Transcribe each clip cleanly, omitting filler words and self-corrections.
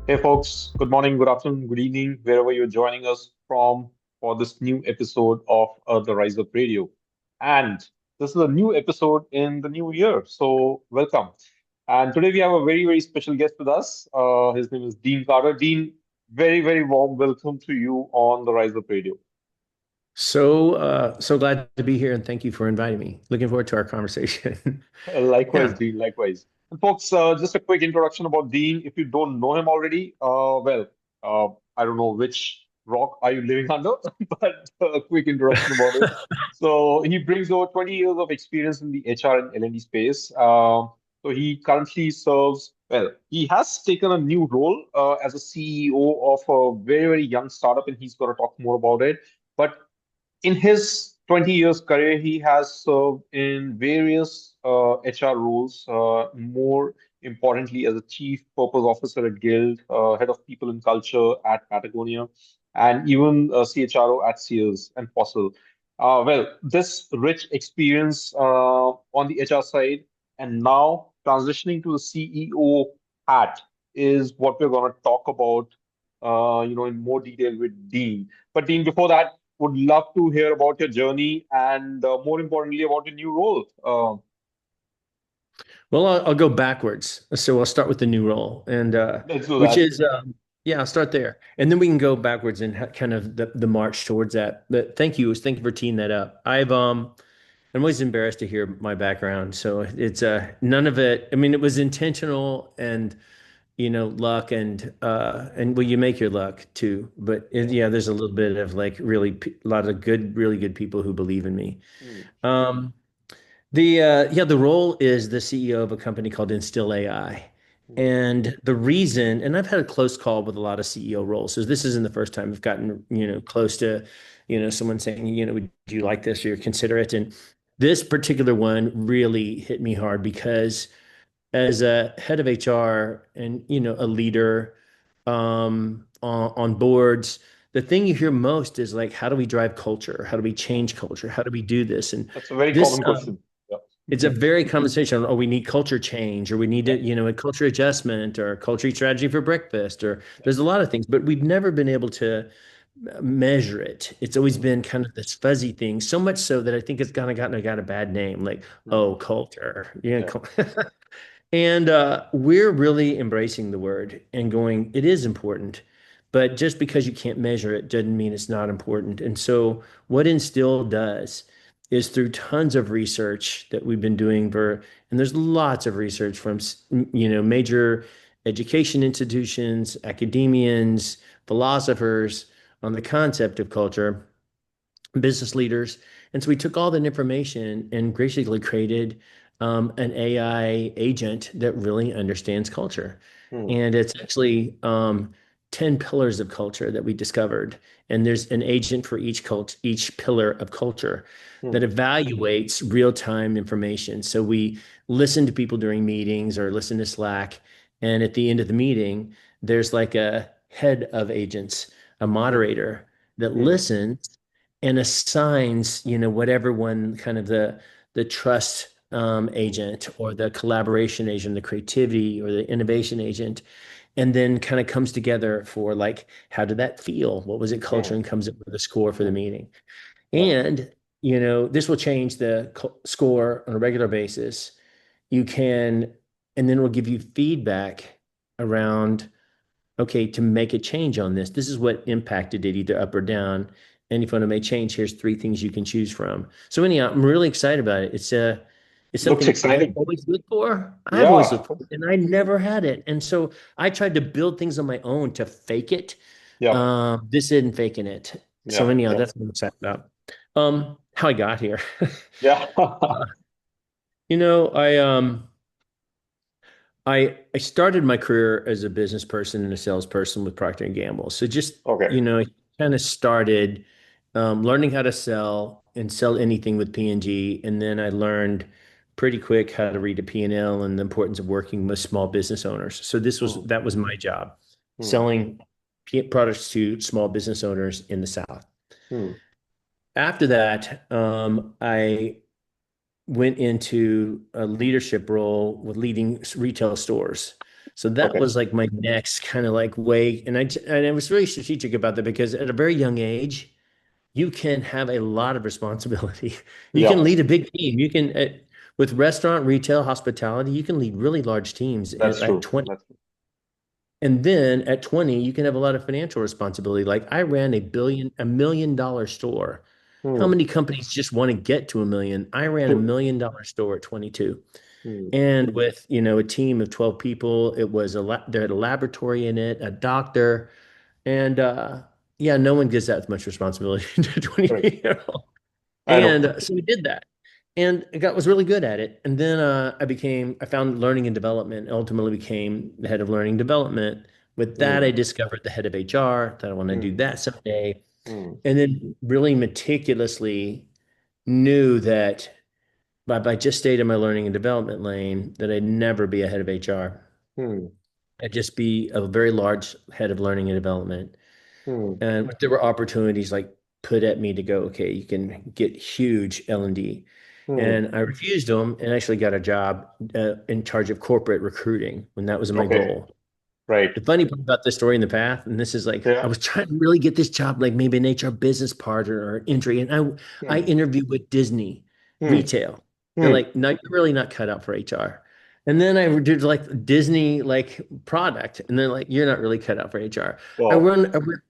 Hey folks, good morning, good afternoon, good evening, wherever you're joining us from for this new episode of the Rise Up Radio. And this is a new episode in the new year, so welcome. And today we have a very, very special guest with us. His name is Dean Carter. Dean, very, very warm welcome to you on the Rise Up Radio. So glad to be here and thank you for inviting me. Looking forward to our conversation. Likewise, Yeah. Dean, likewise. And folks, just a quick introduction about Dean. If you don't know him already, uh, I don't know which rock are you living under, but a quick introduction about him. So he brings over 20 years of experience in the HR and L&D space. So he currently serves, he has taken a new role as a CEO of a very, very young startup, and he's going to talk more about it. But in his 20 years career, he has served in various HR roles, more importantly as a chief purpose officer at Guild, head of people and culture at Patagonia, and even CHRO at Sears and Fossil. This rich experience on the HR side and now transitioning to the CEO hat is what we're going to talk about, in more detail with Dean. But Dean, before that, would love to hear about your journey and more importantly about your new role. Well, I'll go backwards. So I'll start with the new role and Let's do which that. is yeah, I'll start there. And then we can go backwards and kind of the march towards that. But thank you for teeing that up. I'm always embarrassed to hear my background. So it's none of it. I mean, it was intentional and luck and well, you make your luck too. But yeah, there's a little bit of like a lot of really good people who believe in me. Mm, Um, the role is the CEO of a company called Instill AI. mm, And the reason, and I've had a close call with a lot of CEO roles. So this isn't the first time I've gotten, close to, someone saying, would you like this or consider it? And this particular one really hit me hard because as a head of HR and, a leader on boards, the thing you hear most is like, how do we drive culture? How do we mm. change culture? How do we do this? And That's a very this common question. Yeah. it's a very conversation. Oh, we need culture change, or we need Yeah. to, a culture adjustment, or culture strategy for breakfast, or Yeah. there's a lot of things, but we've never been able to measure it. It's always Mm, been kind of this fuzzy thing, so much so that I think it's kind of got a bad name, like, mm, oh, culture. Yeah. yeah. And we're really embracing the word and going, it is important, but just because you can't measure it doesn't mean it's not important. And so, what Instill does is through tons of research that we've been doing and there's lots of research from, major education institutions, academians, philosophers on the concept of culture, business leaders. And so we took all that information and graciously created an AI agent that really understands culture. Mm, And it's actually 10 pillars of culture that we discovered. And there's an agent for each pillar of culture that mm, evaluates real-time information. So we listen to people during meetings or listen to Slack. And at the end of the meeting, there's like a head of agents, a mm, moderator that mm, listens and assigns, whatever one kind of the trust mm, agent or the collaboration agent, the creativity or the innovation agent, and then kind of comes together for like, how did that feel? What was it culture? mm, And comes up with a score for the mm. meeting. Yeah. And, this will change the score on a regular basis. You can, and then we'll give you feedback around okay, to make a change on this, this is what impacted it either up or down. And if you want to make change, here's three things you can choose from. So anyhow, I'm really excited about it. It's Looks something I've exciting. always looked for. I've always Yeah. looked for it, and I never had it. And so I tried to build things on my own to fake it. Yeah. This isn't faking it. So Yeah. anyhow, Yeah. that's what I'm excited about. How I got here. Yeah. You know, I started my career as a business person and a salesperson with Procter and Gamble. So just, Okay. I kind of started learning how to sell and sell anything with P&G. And then I learned pretty quick how to read a P&L and the importance of working with small business owners. So Mm, that was my job, mm, selling products to small business owners in the South. mm, After that, I went into a leadership role with leading retail stores. So that Okay. was like my next kind of like way. And I was really strategic about that because at a very young age, you can have a lot of responsibility. You can Yeah, lead a big team. You can, with restaurant, retail, hospitality, you can lead really large teams that's at true. 20. That's And then at 20, you can have a lot of financial responsibility. Like I ran a million dollar store. How true. many companies just want to get to a million? I ran a True. million dollar store at 22. Hmm. And with, a team of 12 people, it was there had a laboratory in it, a doctor, and yeah, no one gives that much responsibility to a Correct. 20-year-old. I And know. so we did that. And was really good at it. And then I found learning and development, ultimately became the head of learning development. With that, I Hmm. discovered the head of HR, that I want to do Hmm. that someday. Hmm. And then really meticulously knew that if I just stayed in my learning and development lane, that I'd never be a head of HR. Hmm. I'd just be a very large head of learning and development. Hmm. And there were opportunities like put at me to go, okay, you can get huge L&D. Hmm. And I refused them and actually got a job in charge of corporate recruiting when that was my Okay. goal. Right. The funny part about this story in the path, and this is like, I Yeah. was trying to really get this job, like maybe an HR business partner or entry. And I Hmm. interviewed with Disney Hmm. retail. They're Hmm. like, no, you're really not cut out for HR. And then I did like Disney like product, and they're like, you're not really cut out for HR. Wow. I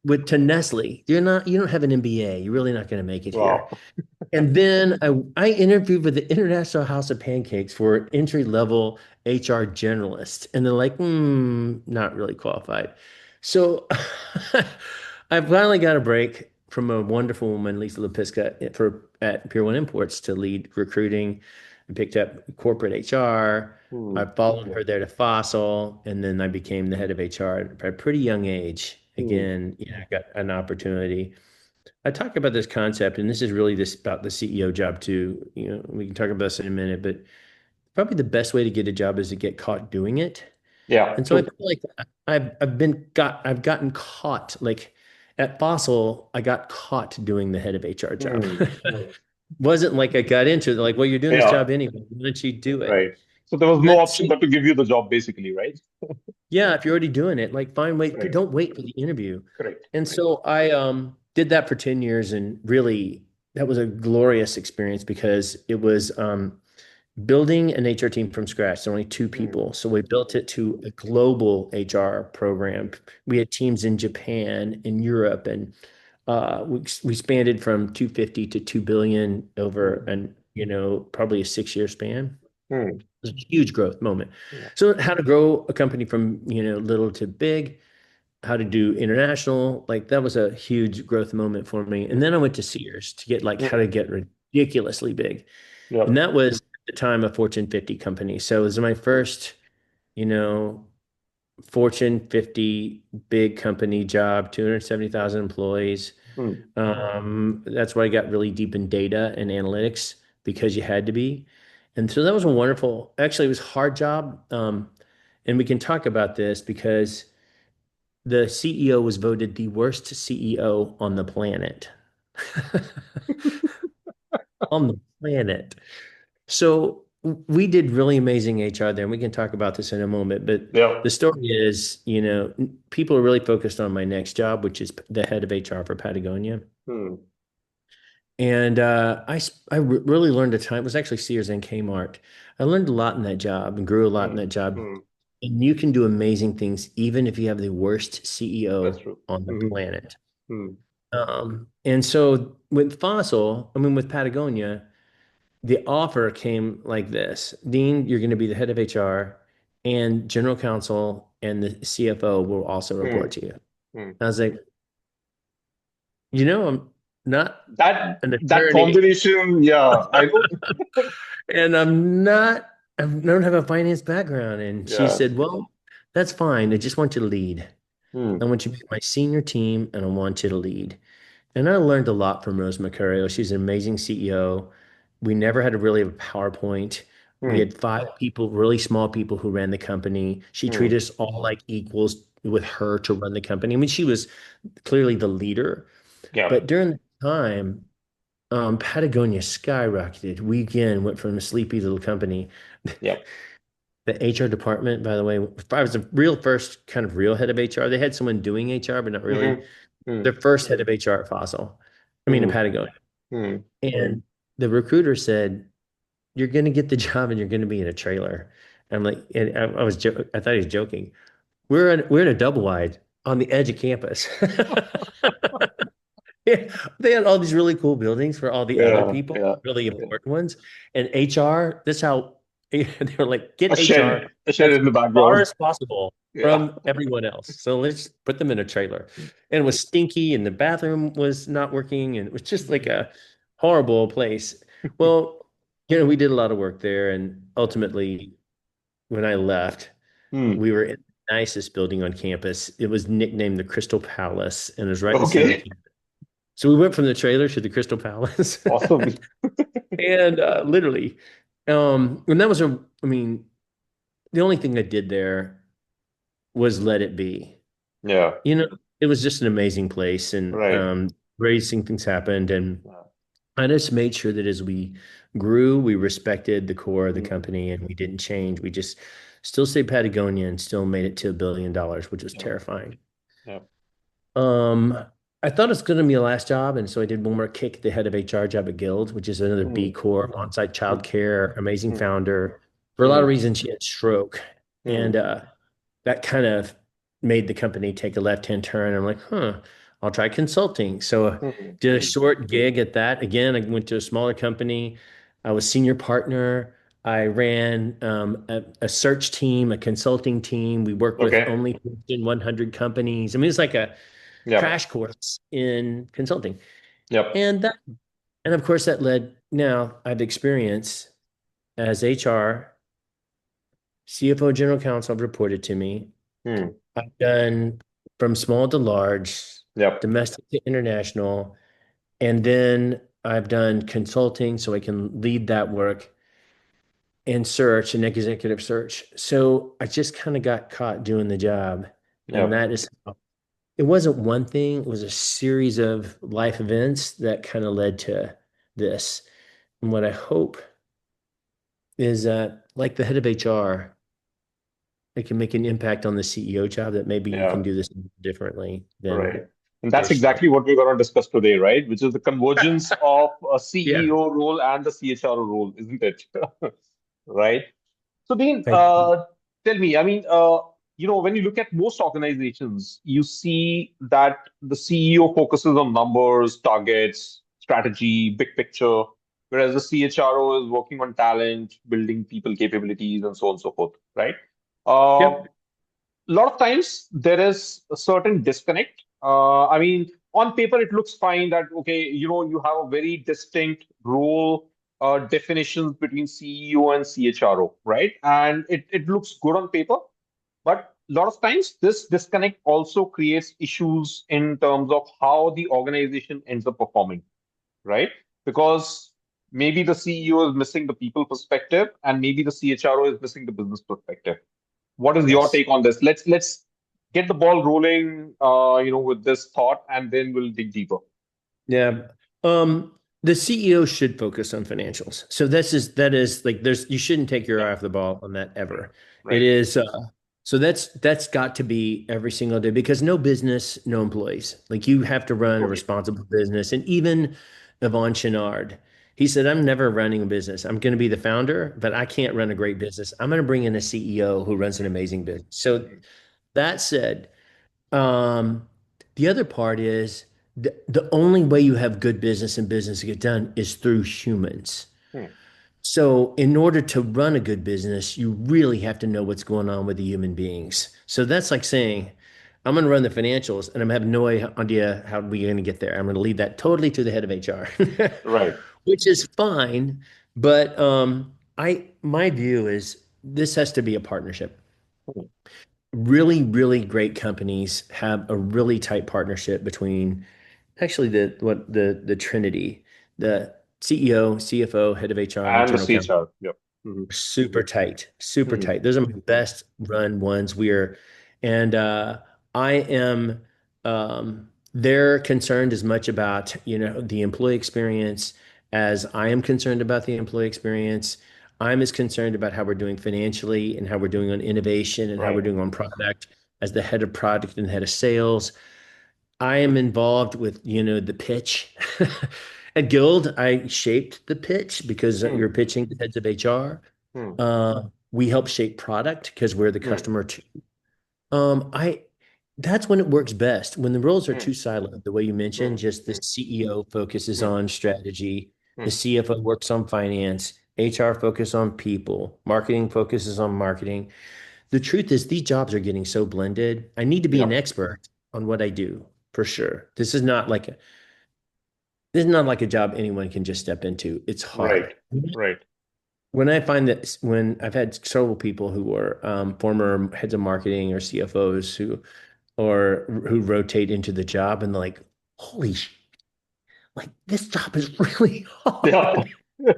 went to Nestle. You don't have an MBA. You're really not going to make it here. Wow. And then I interviewed with the International House of Pancakes for an entry level HR generalist. And they're like, not really qualified. So I finally got a break from a wonderful woman, Lisa Lepiska, at Pier 1 Imports to lead recruiting. I picked up corporate HR. I Hmm. followed her there to Fossil, and then I became the head of HR at a pretty young age. Hmm. Again, I got an opportunity. I talk about this concept, and this is really this about the CEO job too. We can talk about this in a minute, but probably the best way to get a job is to get caught doing it. Yeah. And so I True. feel like I've gotten caught like at Fossil, I got caught doing the head of HR job. Hmm. Hmm. Wasn't like I got into it, like, well, you're doing this Yeah. job anyway. Why don't you do it? Right. So there was no Let's option see. but to give you the job, basically, right? Yeah, if you're already doing it, like fine, wait, Right. don't wait for the interview. Correct. And Right. so I did that for 10 years and really that was a glorious experience because it was building an HR team from scratch. There were only two Hmm. people. So we built it to a global HR program. We had teams in Japan, in Europe, and we expanded from 250 to 2 billion over Hmm. and probably a 6 year span. Hmm. It was a huge growth moment. Yeah. So how to grow a company from, little to big, how to do international, like that was a huge growth moment for me. And then I went to Sears to get like how to Hmm. get ridiculously big. And Yep. that was at the time a Fortune 50 company. So it was my first, you know, Fortune 50 big company job, 270,000 employees. Hmm. That's where I got really deep in data and analytics because you had to be. And so that was a wonderful, actually, it was a hard job. And we can talk about this because the CEO was voted the worst CEO on the planet. On the planet. So we did really amazing HR there, and we can talk about this in a moment. But the Yep. story is, people are really focused on my next job, which is the head of HR for Patagonia. Hmm. And really learned a ton. It was actually Sears and Kmart. I learned a lot in that job and grew a lot in Hmm. that job. Hmm. And you can do amazing things even if you have the worst That's CEO true. on the Hmm. planet. Hmm. And so with Fossil, I mean, with Patagonia, the offer came like this. Dean, you're going to be the head of HR and general counsel and the CFO will also report Hmm. to you. Hmm. I was like, I'm not an That attorney combination, yeah, I know. and I don't have a finance background. And she Yeah. said, well, that's fine. I just want you to lead. I Hmm. want you to be my senior team and I want you to lead. And I learned a lot from Rose Mercurio. She's an amazing CEO. We never had a really have a PowerPoint. We Hmm. had five people, really small people who ran the company. She Hmm. treated us all like equals with her to run the company. I mean, she was clearly the leader. Yeah. But during the time, Patagonia skyrocketed. We again went from a sleepy little company. Yeah. the HR department, by the way, I was the real first kind of real head of HR. They had someone doing HR, but not really. Hmm. Hmm. The first head of HR at Fossil, I mean, at Hmm. Patagonia. Hmm. And the recruiter said, "You're going to get the job and you're going to be in a trailer." I'm like, and I thought he was joking. We're in a double wide on the edge of campus. Yeah, they had all these really cool buildings for all the other Yeah, people, yeah, really yeah. important ones. And HR, that's how they were like, get HR A shed as in the far background. as possible Yeah. from everyone else. So let's put them in a trailer. And it was stinky, and the bathroom was not working, and it was just like a horrible place. Well, we did a lot of work there, and Yeah. ultimately, when I left, Hmm. we were in the nicest building on campus. It was nicknamed the Crystal Palace, and it was right in the center of Okay. campus. So we went from the trailer to the Crystal Palace. Awesome. And literally, and that was I mean, the only thing I did there was let it be. Yeah. You know, it was just an amazing place, and Right. racing things happened. And Yeah. I just made sure that as we grew, we respected the core of the Hmm. company and we didn't change. We just still stayed Patagonia and still made it to $1 billion, which was Yeah. terrifying. Yeah. Um, I thought it was going to be a last job, and so I did one more kick at the head of HR job at Guild, which is another Hmm. B Corp, on-site Hmm. childcare, amazing Hmm. founder. For a lot of Hmm. reasons, she had stroke, and Hmm. that kind of made the company take a left-hand turn. I'm like, huh, I'll try consulting. So Hmm. did a short gig at that. Again, I went to a smaller company. I was senior partner. I ran a search team, a consulting team. We work with Okay. only 100 companies. I mean, it's like a Yep. crash course in consulting. Yep. And of course that led now I've experience as HR, CFO, general counsel have reported to me. Hmm. I've done from small to large, Yep. domestic to international, and then I've done consulting so I can lead that work and search and executive search. So I just kind of got caught doing the job. And Yep. that is, it wasn't one thing, it was a series of life events that kind of led to this. And what I hope is that, like the head of HR, it can make an impact on the CEO job that maybe you can Yeah. do this differently than Right. And that's traditionally. exactly what we're going to discuss today, right? Which is the convergence of a Yeah, CEO role and the CHRO role, isn't it? Right. So, Dean, I agree. tell me, I mean, when you look at most organizations, you see that the CEO focuses on numbers, targets, strategy, big picture, whereas the CHRO is working on talent, building people capabilities, and so on and so forth, right? Uh, Yep. a lot of times there is a certain disconnect. I mean, on paper, it looks fine that, okay, you have a very distinct role definitions between CEO and CHRO, right? And it looks good on paper. But a lot of times, this disconnect also creates issues in terms of how the organization ends up performing, right? Because maybe the CEO is missing the people perspective, and maybe the CHRO is missing the business perspective. What is your Yes. take on this? Let's get the ball rolling, with this thought, and then we'll dig deeper. Yeah. The CEO should focus on financials. So that is like you shouldn't take your Yeah, eye off the ball on that right, ever. It right. is so that's got to be every single day because no business, no employees. Like you have to run a Totally. responsible business. And even Yvon Chouinard, he said, I'm never running a business. I'm going to be the founder, but I can't run a great business. I'm going to bring in a CEO who runs an amazing business. So that said, um, the other part is the only way you have good business and business to get done is through humans. Hmm. So, in order to run a good business, you really have to know what's going on with the human beings. So, that's like saying, I'm going to run the financials and I'm having no idea how we're going to get there. I'm going to leave that totally to the head of HR, Right. which is fine. But my view is this has to be a partnership. Hmm. Really, really great companies have a really tight partnership between actually the Trinity, the CEO, CFO, head of HR, and And the general counsel. CHR. Yep. Hmm. Super tight, super Hmm. tight. Those are my best run ones. And I am, they're concerned as much about, the employee experience as I am concerned about the employee experience. I'm as concerned about how we're doing financially and how we're doing on innovation and how we're Right. doing on product as the head of product and head of sales. I am involved with, the pitch. At Guild, I shaped the pitch because Hmm. you're pitching the heads of HR. Hmm. We help shape product because we're the Hmm. customer too. I That's when it works best. When the roles are Hmm. too siloed, the way you mentioned, Hmm. just the Hmm. CEO focuses Hmm. on strategy, the Hmm. CFO works on finance, HR focus on people, marketing focuses on marketing. The truth is these jobs are getting so blended. I need to be an Yep. expert on what I do for sure. This is not like a job anyone can just step into. It's Right. hard. Right. When I find that when I've had several people who were former heads of marketing or CFOs who rotate into the job and they're like, holy, like this job is really Yeah. hard.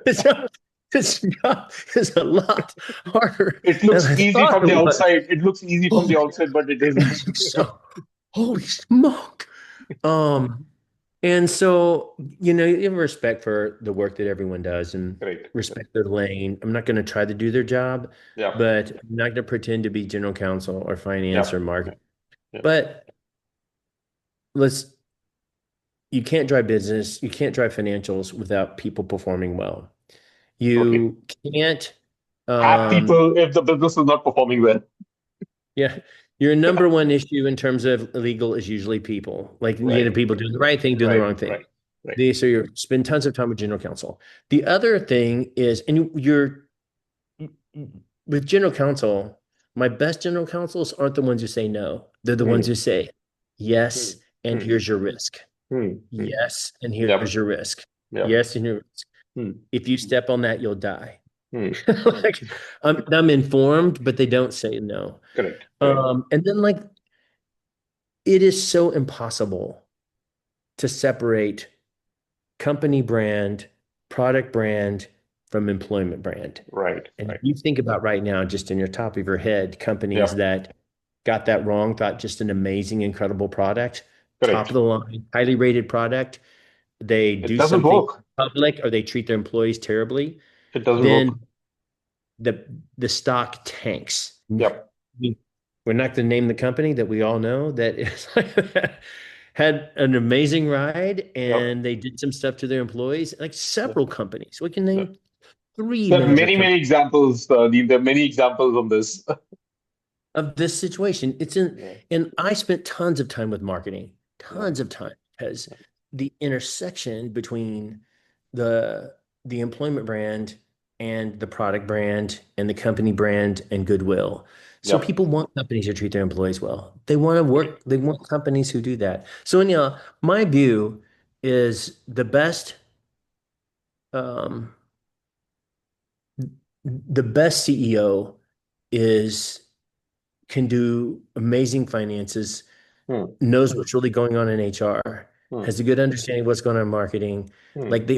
This job, this job is a lot harder It than looks I easy thought from it the was. outside. It looks easy from the Holy, outside, but it isn't. so holy smoke. Um, and so, you have respect for the work that everyone does and Great. respect their lane. I'm not going to try to do their job, Yeah. but I'm not going to pretend to be general counsel or finance Yeah. or Yeah. marketing. Yeah. But let's you can't drive business, you can't drive financials without people performing well. Totally. You can't, Have um, people if the business is not performing well. yeah, your number one issue in terms of legal is usually people, like, Right. people doing the right thing, doing the Right. wrong thing. Right. Right. So you spend tons of time with general counsel. The other thing is, and you're with general counsel, my best general counsels aren't the ones who say no. They're the ones Hmm. who say, Hmm. yes, and Hmm. here's your risk. Hmm. Hmm. Yes, and here's Yep. your risk. Yep. Yes, and your risk. Hmm. If you step on that, you'll die. Hmm. Like, I'm informed, but they don't say no. Correct. Correct. And then like it is so impossible to separate company brand, product brand from employment brand. Right. And if Right. you think about right now, just in your top of your head, companies Yep. that got that wrong, thought just an amazing, incredible product, top of Correct. the line, highly rated product, they It do doesn't something work. public or they treat their employees terribly, It doesn't then work. the the stock tanks. Yep. We're not going to name the company that we all know that is had an amazing ride Yep. and they did some stuff to their employees, like Yep. several companies. We can Yep. name three There are major many, many companies examples, Dean. There are many examples on this. of this situation. Yeah. And I spent tons of time with marketing, Yeah. tons of time because the intersection between the the employment brand and the product brand and the company brand and goodwill. So Yep. people want companies to treat their employees well. They want to work, they want companies who do that. So anyhow, my view is um, the best CEO is can do amazing finances, Hmm. knows what's really going on in HR, Hmm. has a good understanding of what's going on in marketing. Hmm. Like they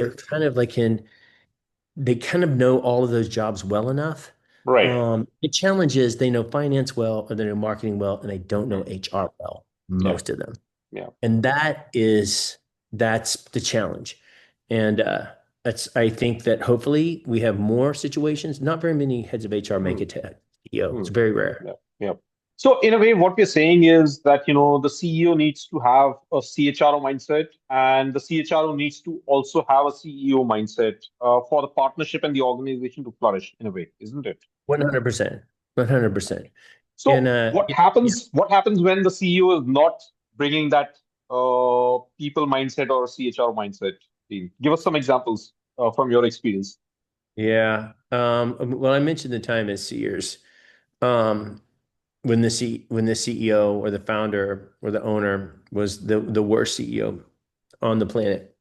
kind of know all of those jobs well enough. Right. The challenge is they know finance well, or they know marketing well, and they don't know Hmm. HR well, Yeah. most of them. Yeah. And that's the challenge. And I think that hopefully we have more situations. Not very many heads of HR make Hmm. it to CEO. Hmm. It's very rare. Yeah. Yeah. So in a way, what we're saying is that, the CEO needs to have a CHRO mindset, and the CHRO needs to also have a CEO mindset for the partnership and the organization to flourish in a way, isn't it? 100%. 100%. And So yeah, what happens when the CEO is not bringing that people mindset or CHRO mindset? Dean? Give us some examples from your experience. yeah. Well, I mentioned the time at Sears. Um, when the CEO or the founder or the owner was the worst CEO on the planet.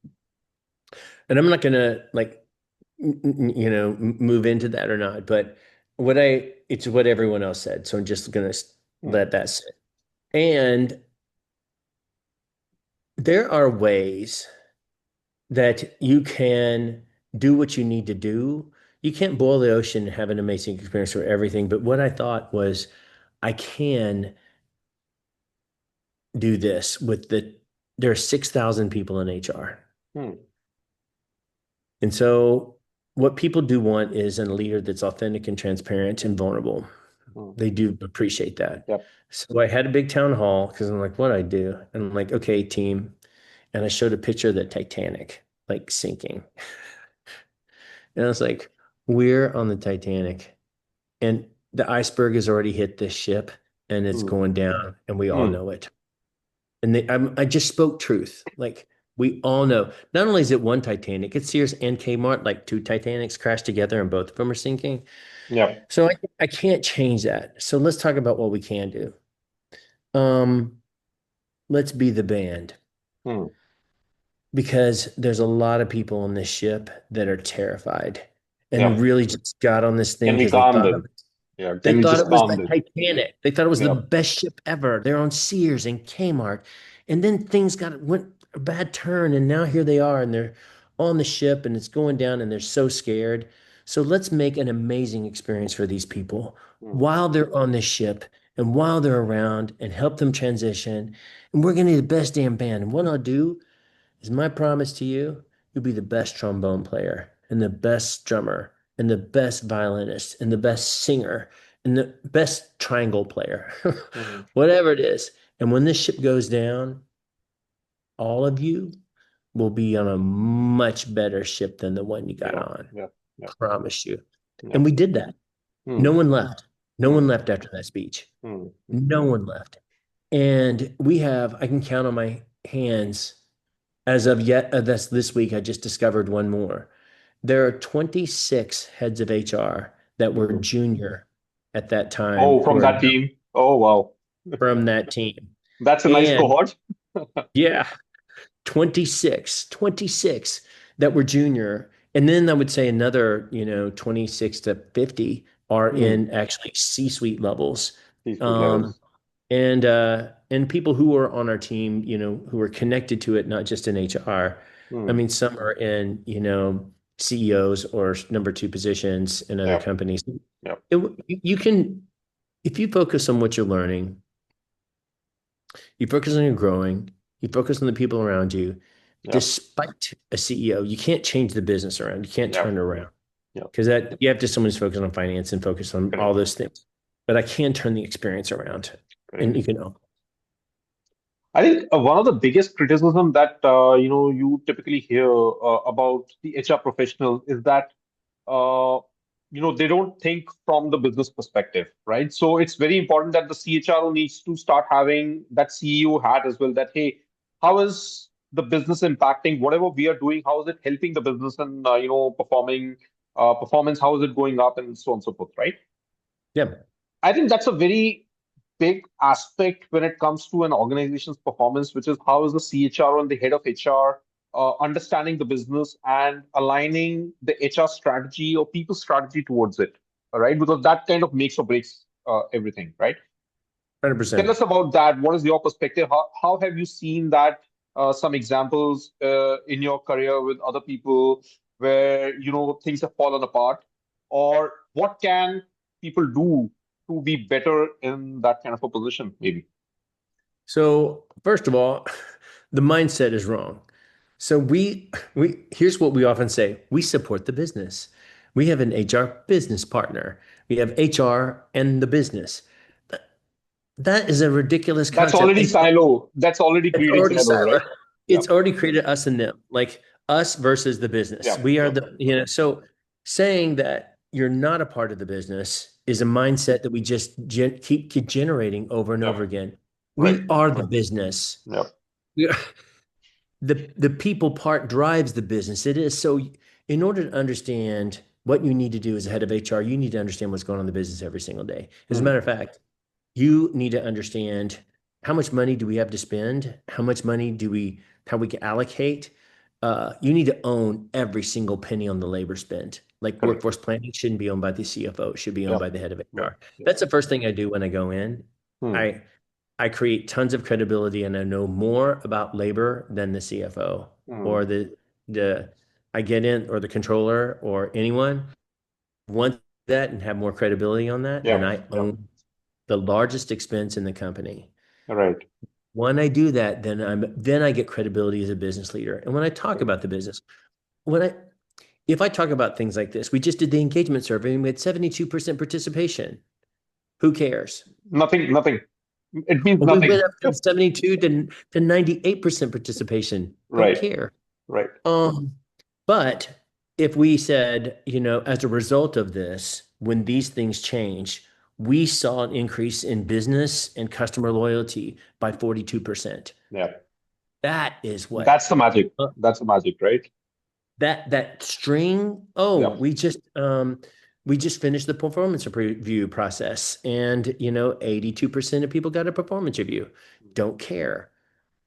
And I'm not gonna like move into that or not, but it's what everyone else said. So I'm just gonna Hmm. let that sit. And there are ways that you can do what you need to do. You can't boil the ocean and have an amazing experience for everything. But what I thought was I can do this there are 6,000 people in HR. Hmm. And so what people do want is a leader that's authentic and transparent and vulnerable. Mm. They do appreciate that. Yep. So I had a big town hall because I'm like, what I do? And I'm like, okay, team. And I showed a picture of the Titanic, like sinking. And I was like, we're on the Titanic and the iceberg has already hit this ship and it's Mm. going down and we all Mm. know it. And I just spoke truth. Like we all know, not only is it one Titanic, it's Sears and Kmart, like two Titanics crashed together and both of them are sinking. Yep. So I can't change that. So let's talk about what we can do. Um, let's be the band Mm. because there's a lot of people on this ship that are terrified and Yep. really just got on this thing Can we because they calm thought them? Yeah. they Can we thought just it was calm the them? Titanic. They thought it was the Yep. best ship ever. They're on Sears and Kmart. And then things went a bad turn and now here they are and they're on the ship and it's going down and they're so scared. So let's make an amazing experience for these people Mm. while they're on the ship and while they're around and help them transition. And we're going to be the best damn band. And what I'll do is my promise to you, you'll be the best trombone player and the best drummer and the best violinist and the best singer and the best triangle player, Mm. whatever it is. And when this ship goes down, all of you will be on a much better ship than the one you got Yeah. on. Yeah. Yeah. Promise you. Yeah. And we did that. No Mm. one left. No one Mm. left after that speech. Mm. Mm. No one left. And we have, I can count on my hands as of yet, that's this week, I just discovered one more. There are 26 heads of HR that were Mm. junior at that time Oh, who from are that now team. Oh, wow. from that team. That's a nice And cohort. yeah, 26 that were junior. And then I would say another, 26 to 50 are Mm. in actually C-suite levels. C-suite Um, levels. and people who are on our team, who are connected to it, not just in HR. I Mm. mean, some are in, CEOs or number two positions in other Yep. companies. Yep. You can, if you focus on what you're learning, you focus on your growing, you focus on the people around you, Yep. despite a CEO, you can't change the business around. You can't turn Yep. it around Yep. because that you have to someone who's focused on finance and focus on all Correct. those things. But I can turn the experience around and Correct. you can. I think one of the biggest criticism that you typically hear about the HR professional is that uh, they don't think from the business perspective, right? So it's very important that the CHRO needs to start having that CEO hat as well. That hey, how is the business impacting whatever we are doing? How is it helping the business and performing performance? How is it going up and so on and so forth, right? Yeah. I think that's a very big aspect when it comes to an organization's performance, which is how is the CHR and the head of HR understanding the business and aligning the HR strategy or people strategy towards it, all right? Because that kind of makes or breaks everything, right? Tell 100%. us about that. What is your perspective? How have you seen that? Some examples in your career with other people where things have fallen apart, or what can people do to be better in that kind of a position? Maybe So, first of all, the mindset is wrong. So we here's what we often say. We support the business. We have an HR business partner. We have HR and the business. That is a ridiculous that's concept. already silo. That's already It's creating already silos, right? siloed. Yeah, It's already created us and them, like us versus the business. yeah, We are yeah. so saying that you're not a part of the business is a mindset that we just keep generating over and Yeah, over again. right. We are the business. Yeah, We are, the people part drives the business. It is so in order to understand what you need to do as a head of HR, you need to understand what's going on in the business every single day. As a Hmm. matter of fact, you need to understand how much money do we have to spend? How much money how we can allocate? You need to own every single penny on the labor spend. Like Correct. workforce planning shouldn't be owned by the CFO, it should be owned Yeah, by the head of yeah, HR. yeah. That's the first thing I do when I go in. Hmm. I I create tons of credibility and I know more about labor than the CFO Hmm. or the I get in or the controller or anyone. Once that and have more credibility on that, then Yeah, I yeah. own the largest expense in the company. Right. When I do that, then I get credibility as a business leader. And when I talk Correct. about the business, when I if I talk about things like this, we just did the engagement survey and we had 72% participation. Who cares? Nothing, nothing. It means Well, we went nothing. up from 72 to 98% participation. Don't Right, care. right. Um, but if we said, as a result of this, when these things changed, we saw an increase in business and customer loyalty by 42%. Yeah. That is what That's the magic. uh, That's the magic, right? that string. Oh, Yeah. we just finished the performance review process, and 82% of people got a performance review. Don't care.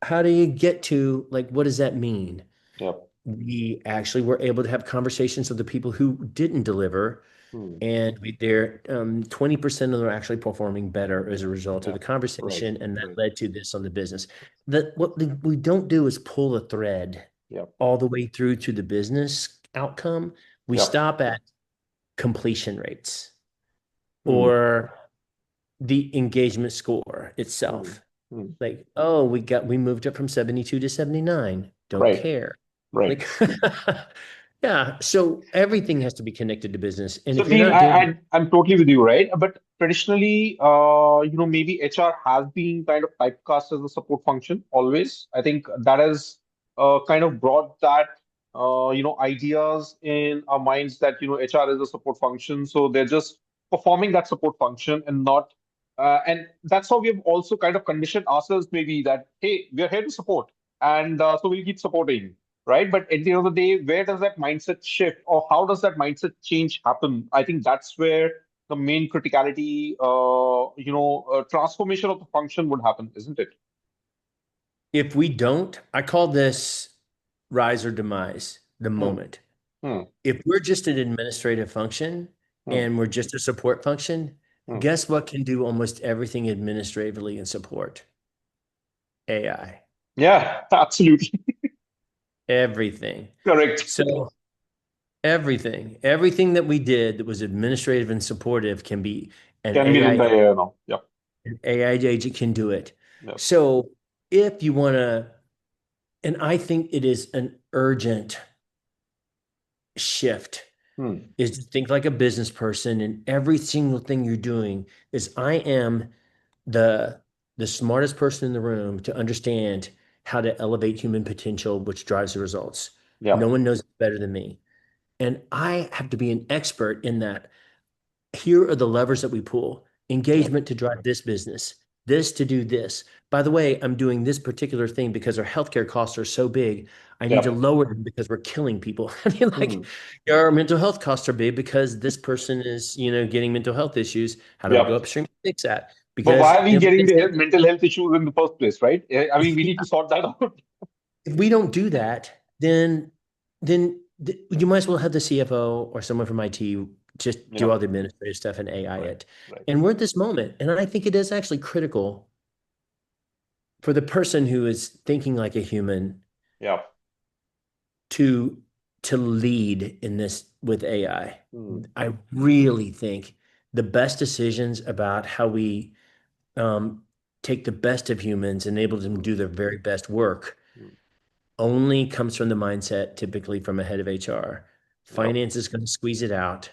How do you get to, like, what does that mean? Yeah. We actually were able to have conversations with the people who didn't deliver, Hmm. and they're 20% of them are actually performing better as a result of Yeah. the Right. conversation, and that Right. led to this on the business. That what we don't do is pull a thread Yeah. all the way through to the business outcome. We Yeah. stop at completion rates Hmm. or the engagement score Hmm. itself. Hmm. Like, oh, we moved up from 72 to 79. Don't Right. care. Right. Like, yeah. So everything has to be connected to business. And So, if you're Dean, not doing it, I'm totally with you, right? But traditionally, maybe HR has been kind of typecast as a support function always. I think that has kind of brought that, ideas in our minds that, HR is a support function. So they're just performing that support function and not, and that's how we've also kind of conditioned ourselves maybe that, hey, we're here to support. And so we'll keep supporting, right? But at the end of the day, where does that mindset shift or how does that mindset change happen? I think that's where the main criticality, transformation of the function would happen, isn't it? if we don't, I call this rise or demise, the Hmm, moment. hmm, If we're just an administrative function hmm, and we're just a support function, hmm. guess what can do almost everything administratively in support? AI. Yeah, absolutely. Everything. Correct. So everything that we did that was administrative and supportive can be an Can be done by AI AI now. Yep. an AI agent can do it. Yep. So if you want to, and I think it is an urgent shift, Hmm, is to think like a business person, and every single thing you're doing is I am the the smartest person in the room to understand how to elevate human potential, which drives the results. No yep. one knows it better than me. And I have to be an expert in that. Here are the levers that we pull. Yep. Engagement to drive this business, this to do this. By the way, I'm doing this particular thing because our healthcare costs are so big. I need to Yep. lower them because we're killing people. I mean, like, Hmm, our mental health costs are big because this person is, getting mental health issues. How do I go yep. upstream and fix that? But why Because are we if getting the mental health issues in the first place, right? I mean, we need to sort that out. we don't do that, then you might as well have the CFO or someone from IT just do all Yep. the administrative stuff and AI Right. it. Right. And we're at this moment, and I think it is actually critical for the person who is thinking like a human Yep. to to lead in this with AI. Hmm, I really think the best decisions about how we um, take the best of humans, enable them to hmm, do their very best work, hmm. only comes from the mindset, typically from a head of HR. Yep. Finance is going to squeeze it out.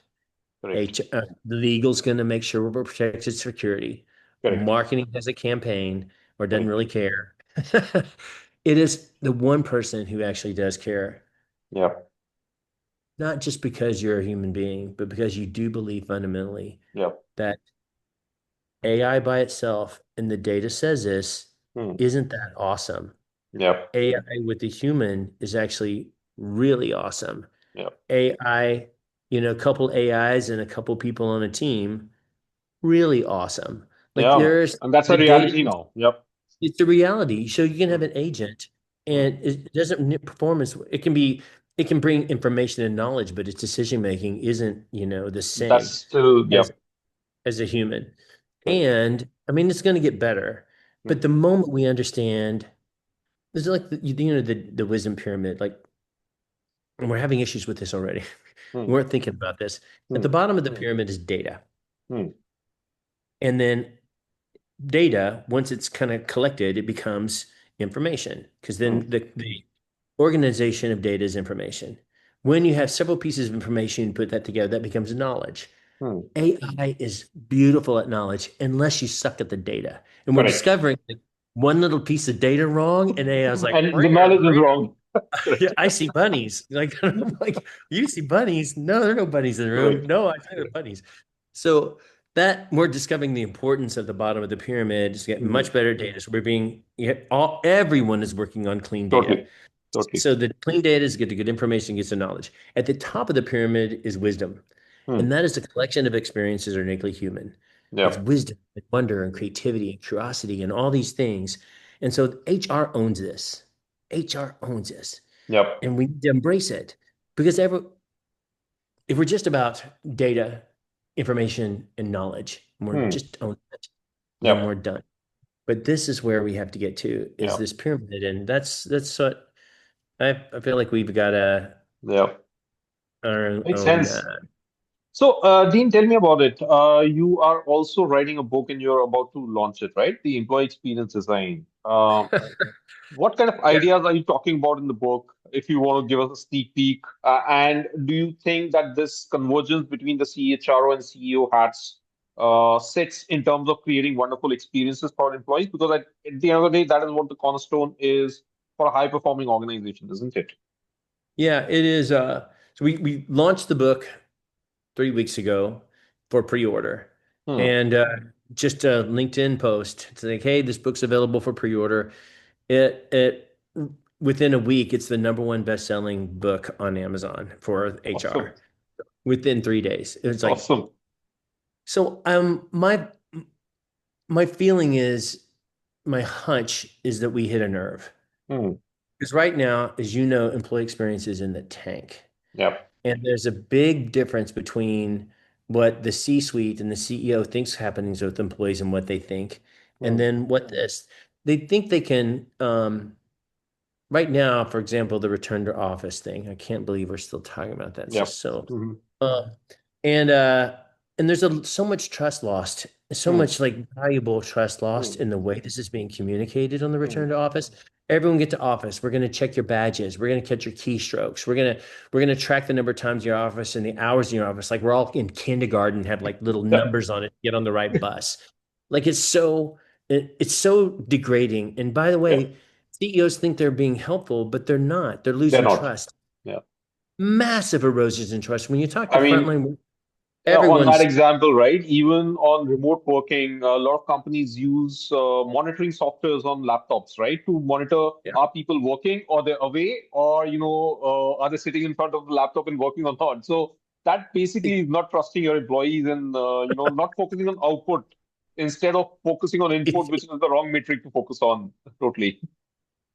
Correct. Legal's going to make sure we're protected security. Correct. Marketing has a campaign or doesn't Correct. really care. It is the one person who actually does care, Yep. not just because you're a human being, but because you do believe fundamentally Yep. that AI by itself, and the data says this, Hmm. isn't that awesome. Yep. AI with the human is actually really awesome. Yep. AI, a couple AIs and a couple people on a team, really awesome. Like, Yeah. there's And that's the a data, reality now. Yep. it's the reality. So you can have Hmm. an agent Hmm. and it doesn't need performance. It can bring information and knowledge, but its decision making isn't, the That's same still, as yep. a human. Correct. And I mean, it's going to get better. Hmm. But the moment we understand, there's like the wisdom pyramid, like, and we're having issues with this already. We Hmm. weren't thinking about this. At the Hmm. bottom of the pyramid is data. Hmm. And then data, once it's kind of collected, it becomes information because Hmm. then the organization of data is information. When you have several pieces of information, you put that together, that becomes knowledge. Hmm. AI is beautiful at knowledge unless you suck at the data. And we're Correct. discovering that one little piece of data wrong, and AI is like, And the knowledge is wrong. yeah, Correct. I see bunnies. Like, I'm like, you see bunnies? No, there are no bunnies in the room. Correct. No, I see the bunnies. So that we're discovering the importance of the bottom of the pyramid is getting Mhm. much better data. So we're being everyone is working on clean data. Totally. Totally. So the clean data is get the good information, gets the knowledge. At the top of the pyramid is wisdom. Hmm. And that is a collection of experiences are uniquely human. It's Yep. wisdom and wonder and creativity and curiosity and all these things. And so HR owns this. HR owns this. Yep. And we need to embrace it because if we're just about data, information, and knowledge, and we're Hmm. just owning it, then we're Yep. done. But this is where we have to get to is Yep. this pyramid. And that's what I feel like we've got Yep. our Makes own. sense. So, Dean, tell me about it. You are also writing a book and you're about to launch it, right? The employee experience design. What kind of Yeah. ideas are you talking about in the book, if you want to give us a sneak peek? And do you think that this convergence between the CHRO and CEO hats sits in terms of creating wonderful experiences for employees? Because at the end of the day, that is what the cornerstone is for a high-performing organization, isn't it? Yeah, it is. So we launched the book 3 weeks ago for pre-order, Hmm. and just a LinkedIn post. It's like, hey, this book's available for pre-order. It within a week, it's the number one best-selling book on Amazon for Awesome. HR within 3 days. It's like Awesome. so. My feeling is my hunch is that we hit a nerve Hmm. because right now, as you know, employee experience is in the tank. Yep. And there's a big difference between what the C-suite and the CEO thinks happening with employees and what they think. And Hmm. then what this, they think they can, right now, for example, the return to office thing. I can't believe we're still talking about that. It's Yep. just so, Hmm. uh, and uh, and there's so much trust lost, so Hmm. much like valuable trust lost Hmm. in the way this is being communicated on the Hmm. return to office. Everyone get to office. We're going to check your badges. We're going to catch your keystrokes. We're going to track the number of times in your office and the hours in your office. Like we're all in kindergarten, have like little Yep. numbers on it, to get on the right bus. Like it's so degrading. And by the Yeah. way, CEOs think they're being helpful, but they're not. They're They're losing not. trust. Yeah. Massive erosions in trust. When you talk to I mean, frontline, on that everyone's example, right? Even on remote working, a lot of companies use monitoring softwares on laptops, right? To monitor yeah. are people working or they're away or, are they sitting in front of the laptop and working or not? So that basically is not trusting your employees and, not focusing on output instead of focusing on input, It's which is the wrong metric to focus on. Totally.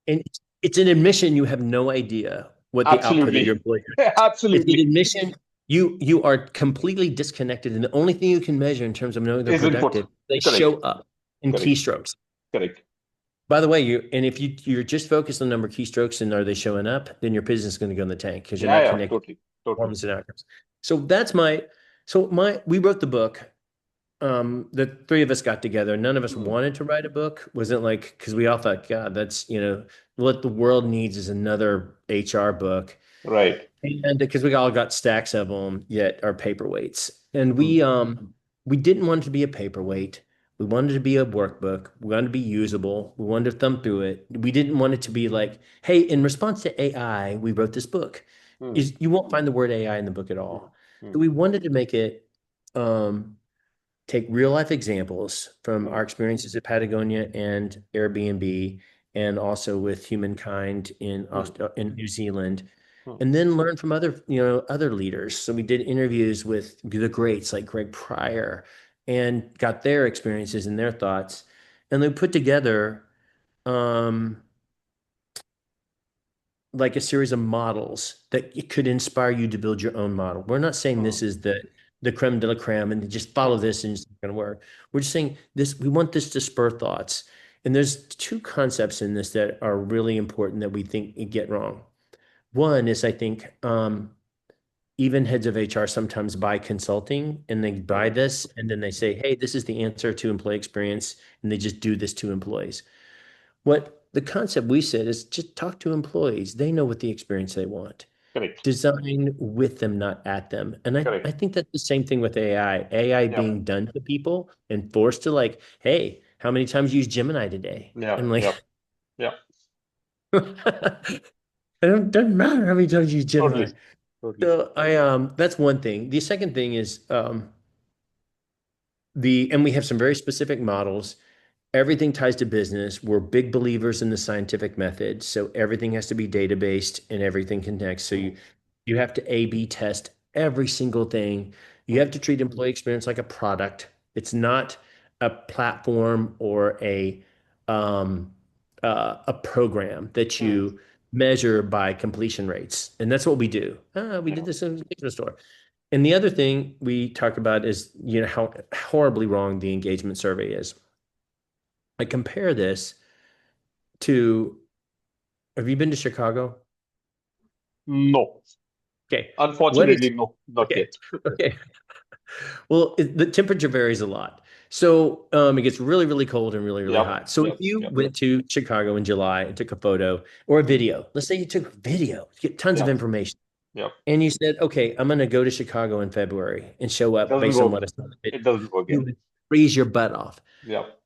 and it's an admission you have no idea what the output of your Absolutely. employee. It's an Absolutely. admission you are completely disconnected, and the only thing you can measure in terms of knowing they're Is input. productive, they Correct. show up in Correct. keystrokes. Correct. By the way, if you're just focused on the number of keystrokes and are they showing up, then your business is going to go in the tank because you're Yeah, not yeah, connected to totally. Totally. performance and outcomes. So that's my so my we wrote the book. The three of us got together. None of us Hmm. wanted to write a book. Wasn't like because we all thought, God, that's what the world needs is another HR book. Right. And because we all got stacks of them, yet are paperweights. And Hmm. we didn't want it to be a paperweight. We wanted it to be a workbook. We wanted to be usable. We wanted to thumb through it. We didn't want it to be like, hey, in response to AI, we wrote this book. Hmm. Is you won't find the word AI in the book at all. Hmm. So we wanted to make it take real life examples from Hmm. our experiences at Patagonia and Airbnb, and also with humankind Hmm. In New Zealand, Hmm. and then learn from other leaders. So we did interviews with the greats like Greg Pryor, and got their experiences and their thoughts, and then put together um, like a series of models that could inspire you to build your own model. We're not saying Hmm. this is the creme de la creme and just follow Hmm. this and it's going to work. We're just saying this, we want this to spur thoughts. And there's two concepts in this that are really important that we think get wrong. One is I think even heads of HR sometimes buy consulting and they buy Hmm. this and then they say, hey, this is the answer to employee experience. And they just do this to employees. What the concept we said is just talk to employees. They know what the experience they want. Correct. design with them, not at them. And I Correct. think that's the same thing with AI. AI Yep. being done to people and forced to like, hey, how many times you use Gemini today? And Yep. like, Yep. Yep. it doesn't matter how many times you use Gemini. Totally. Totally. So that's one thing. The second thing is and we have some very specific models. Everything ties to business. We're big believers in the scientific method, so everything has to be data-based and everything connects. So Hmm. you have to A/B test every single thing. You Hmm. have to treat employee experience like a product. It's not a platform or um, a program that Hmm. you measure by completion rates, and that's what we do. We did Yeah. this in the store. And the other thing we talk about is, how horribly wrong the engagement survey is. I compare this to, have you been to Chicago? No. Okay. What is, Unfortunately, no, not okay. yet. Okay. Well, the temperature varies a lot. So it gets really, really cold and really, really Yep. hot. So if Yep. you Yep. went to Chicago in July and took a photo or a Hmm. video, let's say you took a video, you get tons of Yep. information, Yep. and you said, okay, I'm going to go to Chicago in February and show up Doesn't based on work. what I saw in the video, It doesn't work you yet. would freeze your butt off. Yep.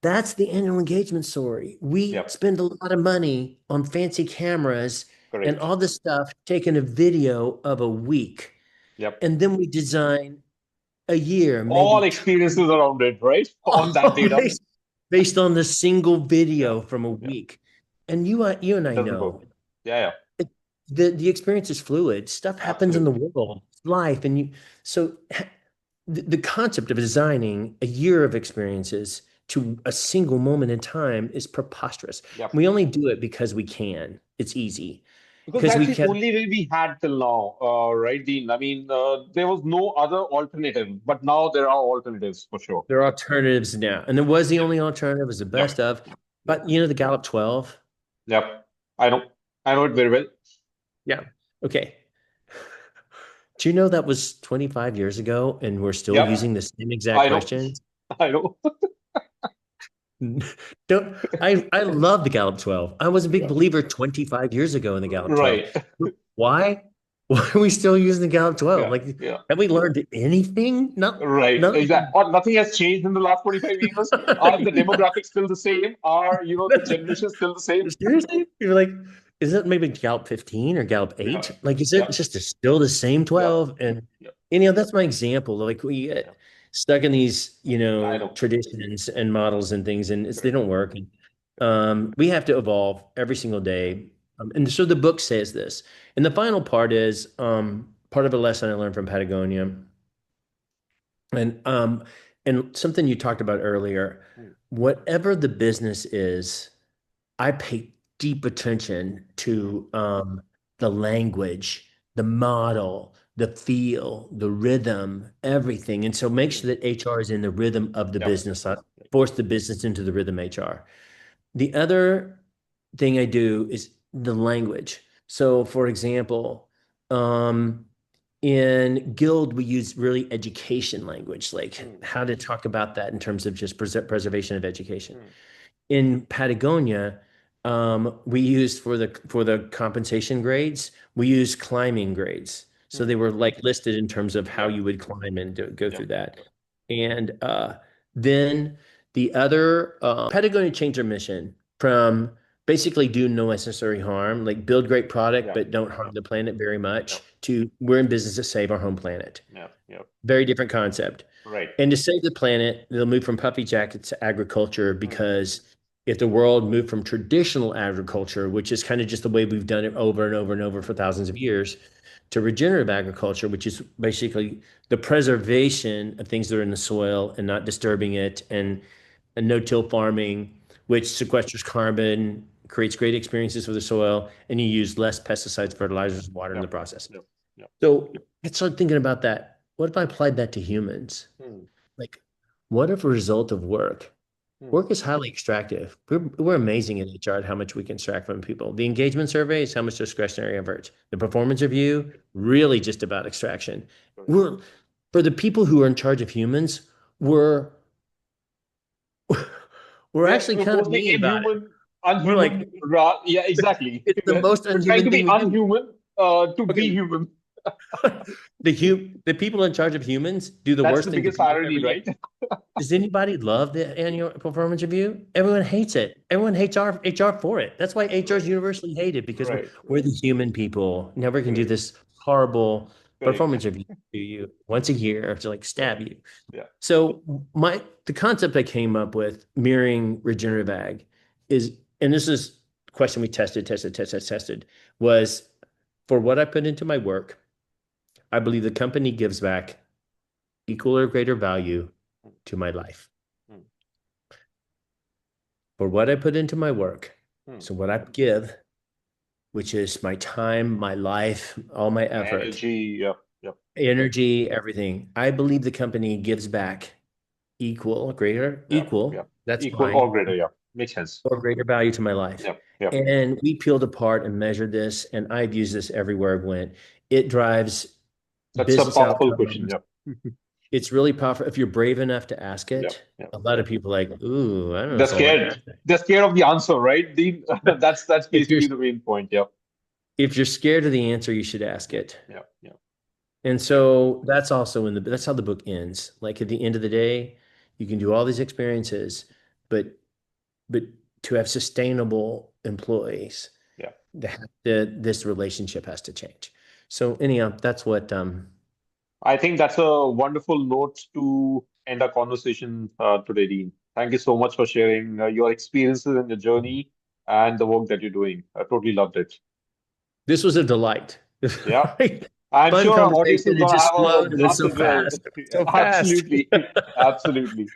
That's the annual engagement story. We Yep. spend a lot of money on fancy cameras and Correct. all this stuff, taking a video of a week. Yep. And then we design a year, All maybe two, experiences around it, right? On that all data. based on the single Yeah. video from a Yeah. week. And you and It I doesn't work. know Yeah. Yeah. it, the experience is fluid. Stuff happens in the Absolutely. world, life, and so the concept of designing a year of experiences to a single moment in time is preposterous. Yep. We only do it because we can. It's easy Because because that's we the can. only way we had till now, right, Dean? I mean, there was no other alternative, but now there are alternatives for sure. There are alternatives now, and there was the only alternative, was the Yep. best of. But the Gallup 12. Yep. I know. I know it very well. Yeah. Okay. Do you know that was 25 years ago, and we're still Yep. using the same exact I know. questions? I know. Don't I love the Gallup 12. I was a big Yeah. believer 25 years ago in the Gallup 12. Right. Why? Why are we still using the Gallup 12? Yeah. Like, Yeah. have we learned anything? Right. Not Exactly. Or nothing has changed in the last 25 years. Are the yeah. demographics still the same? Are, the generation still the same? Seriously? You're like, is it maybe Gallup 15 or Gallup Yeah. 8? Like, is it Yeah. just still the same Yeah. 12? Yeah. And that's my example. Like, we Yeah. get stuck in these, I know. traditions and models and things, and they Correct. don't work. And we have to evolve every single day. And so the book says this. And the final part is part of a lesson I learned from Patagonia. And something you talked about earlier, Mm, whatever the business is, I pay deep attention mm, to the language, the model, the feel, the rhythm, everything. And so make mm. sure that HR is in the rhythm of the Yep. business, force the business into the rhythm HR. The other thing I do is the language. So, for example, um, in Guild, we use really education language, like Mm, how to talk about that in terms of just preservation of education. mm, In Patagonia, we used for the compensation grades, we used climbing grades. So mm. they were like listed in terms of how Yep. you would climb and go Yep. through that. And then the other Patagonia changed their mission from basically do no necessary harm, like build great product, Yep. but don't harm Yep. the planet very Yep. much, to we're in business to save our home planet. Yep. Yep. Very different concept. Right. And to save the planet, they'll move from puffy jackets to agriculture Mm, because if the world moved from traditional agriculture, which is kind of just the way we've done it over and over and over for thousands of years, to regenerative agriculture, which is basically the preservation of things that are in the soil and not disturbing it, and no-till farming, which sequesters carbon, creates great experiences for the soil, and you use less pesticides, fertilizers, water in the yep. process. Yep. Yep. So I started thinking about that. What if I applied that to humans? Mm, Like, what if a result of work? mm. Work is highly extractive. We're amazing in HR at how much we can extract from people. The engagement survey is how much discretionary efforts. The performance review, really just about extraction. Correct. We're For the people who are in charge of humans, we're we're actually We're kind of mostly mean about it. inhuman, We're like, unhuman. Yeah, exactly. it's the most We're trying unhuman to thing be we do. unhuman. to be Okay. human. The people in charge of humans do the That's worst the thing to biggest people irony, every year. right? Does anybody love the annual performance review? Everyone hates it. Everyone hates HR for it. That's why HR is Right, universally hated because we're right, we're right. the human people. Never can do Correct, this horrible correct, performance review to you once a year to like stab correct. you. Yeah. So the concept I came up with mirroring regenerative ag is, and this is a question we tested, was for what I put into my work, I believe the company gives back equal or greater value Mm, to my life. mm, For what I put into my work, mm. so what I give, which is my time, my life, all my effort, Energy. Yep, yep, energy, everything, I believe the company gives back equal, greater, yep, yep. that's Equal or fine, greater. Yeah, makes sense. or greater value to my life. Yep, yep. And we peeled apart and measured this, and I've used this everywhere I went. It drives That's a business powerful question. outcomes. Yep, It's really powerful. If you're brave enough to ask yep, it, yep, a lot of yep. people are like, ooh, I don't know They're if I want to scared. ask that. They're scared of the answer, right? The that's If you're basically the main point. Yep. if you're scared of the answer, you should ask Yep, it. yep, yep. And Yep. so that's also that's how the book ends. Like at the end of the day, you can do all these experiences, but but to have sustainable employees, Yeah. this relationship has to change. So anyhow, that's what I think that's a wonderful note to end our conversation today, Dean. Thank you so much for sharing your experiences and your journey and the work that you're doing. I totally loved it. this was a delight. Yeah. Right? I'm Fun sure our audience conversation. is It going to just have a flowed and went blast so as well. fast. So fast. Absolutely. Absolutely.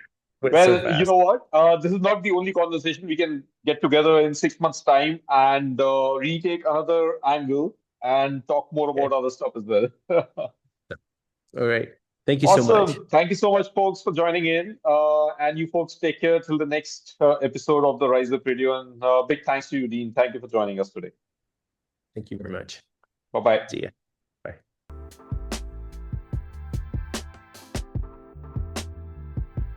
Went so Well, you fast. know what? This is not the only conversation. We can get together in 6 months' time and retake another angle and talk more Okay. about other stuff as well. All right. Thank you so much. Awesome. Thank you so much, folks, for joining in. And you folks take care till the next episode of the Rise Up Radio. And big thanks to you, Dean. Thank you for joining us today. Thank you very much. Bye bye. See ya.